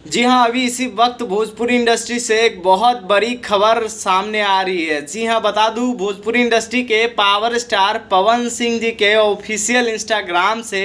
जी हाँ, अभी इसी वक्त भोजपुरी इंडस्ट्री से एक बहुत बड़ी खबर सामने आ रही है। जी हाँ, बता दूँ, भोजपुरी इंडस्ट्री के पावर स्टार पवन सिंह जी के ऑफिशियल इंस्टाग्राम से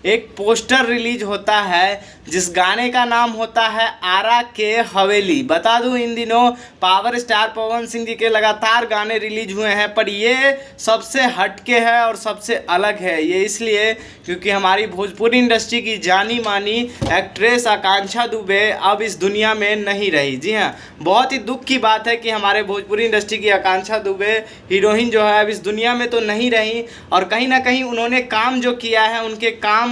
एक पोस्टर रिलीज होता है जिस गाने का नाम होता है आरा के हवेली। बता दूं, इन दिनों पावर स्टार पवन सिंह जी के लगातार गाने रिलीज हुए हैं, पर ये सबसे हटके है और सबसे अलग है। ये इसलिए क्योंकि हमारी भोजपुरी इंडस्ट्री की जानी मानी एक्ट्रेस आकांक्षा दुबे अब इस दुनिया में नहीं रही। जी हाँ, बहुत ही दुख की बात है कि हमारे भोजपुरी इंडस्ट्री की आकांक्षा दुबे हीरोइन जो है अब इस दुनिया में तो नहीं रही, और कहीं ना कहीं उन्होंने काम जो किया है, उनके काम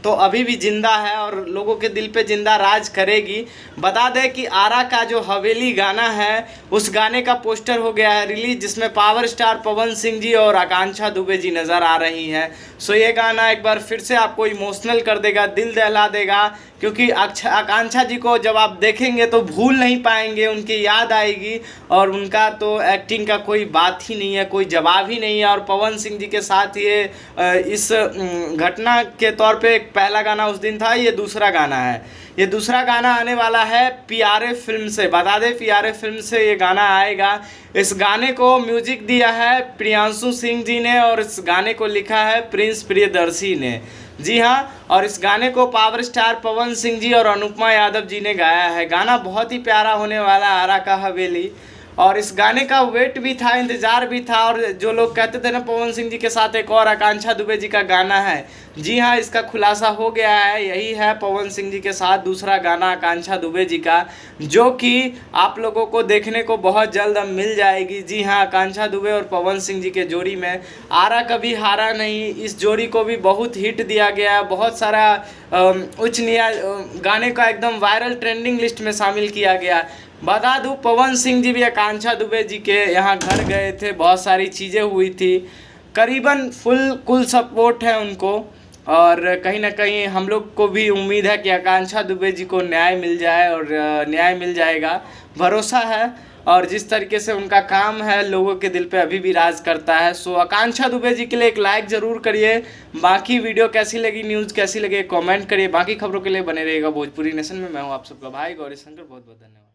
तो अभी भी जिंदा है और लोगों के दिल पे जिंदा राज करेगी। बता दें कि आरा का जो हवेली गाना है, उस गाने का पोस्टर हो गया है रिलीज, जिसमें पावर स्टार पवन सिंह जी और आकांक्षा दुबे जी नज़र आ रही हैं। सो ये गाना एक बार फिर से आपको इमोशनल कर देगा, दिल दहला देगा, क्योंकि आकांक्षा जी को जब आप देखेंगे तो भूल नहीं पाएंगे, उनकी याद आएगी। और उनका तो एक्टिंग का कोई बात ही नहीं है, कोई जवाब ही नहीं है। और पवन सिंह जी के साथ ये इस घटना के तौर पे एक पहला गाना उस दिन था, ये दूसरा गाना है। ये दूसरा गाना आने वाला है प्यारे फिल्म से। बता दें, प्यारे फिल्म से ये गाना आएगा। इस गाने को म्यूजिक दिया है प्रियांशु सिंह जी ने और इस गाने को लिखा है प्रिंस प्रियदर्शी ने। जी हाँ, और इस गाने को पावर स्टार पवन सिंह जी और अनुपमा यादव जी ने गाया है। गाना बहुत ही प्यारा होने वाला आरा का हवेली, और इस गाने का वेट भी था, इंतज़ार भी था। और जो लोग कहते थे ना पवन सिंह जी के साथ एक और आकांक्षा दुबे जी का गाना है, जी हाँ, इसका खुलासा हो गया है। यही है पवन सिंह जी के साथ दूसरा गाना आकांक्षा दुबे जी का, जो कि आप लोगों को देखने को बहुत जल्द अब मिल जाएगी। जी हाँ, आकांक्षा दुबे और पवन सिंह जी के जोड़ी में आरा कभी हारा नहीं, इस जोड़ी को भी बहुत हिट दिया गया। बहुत सारा उच्च न्याय गाने का एकदम वायरल ट्रेंडिंग लिस्ट में शामिल किया गया। बता दूं, पवन सिंह जी भी आकांक्षा दुबे जी के यहाँ घर गए थे, बहुत सारी चीज़ें हुई थी, करीबन कुल सपोर्ट है उनको। और कहीं ना कहीं हम लोग को भी उम्मीद है कि आकांक्षा दुबे जी को न्याय मिल जाए, और न्याय मिल जाएगा, भरोसा है। और जिस तरीके से उनका काम है, लोगों के दिल पे अभी भी राज करता है। सो आकांक्षा दुबे जी के लिए एक लाइक ज़रूर करिए। बाकी वीडियो कैसी लगी, न्यूज़ कैसी लगी, कमेंट करिए। बाकी खबरों के लिए बने रहिएगा भोजपुरी नेशन में। मैं हूँ आप सबका भाई गौरी शंकर। बहुत बहुत धन्यवाद।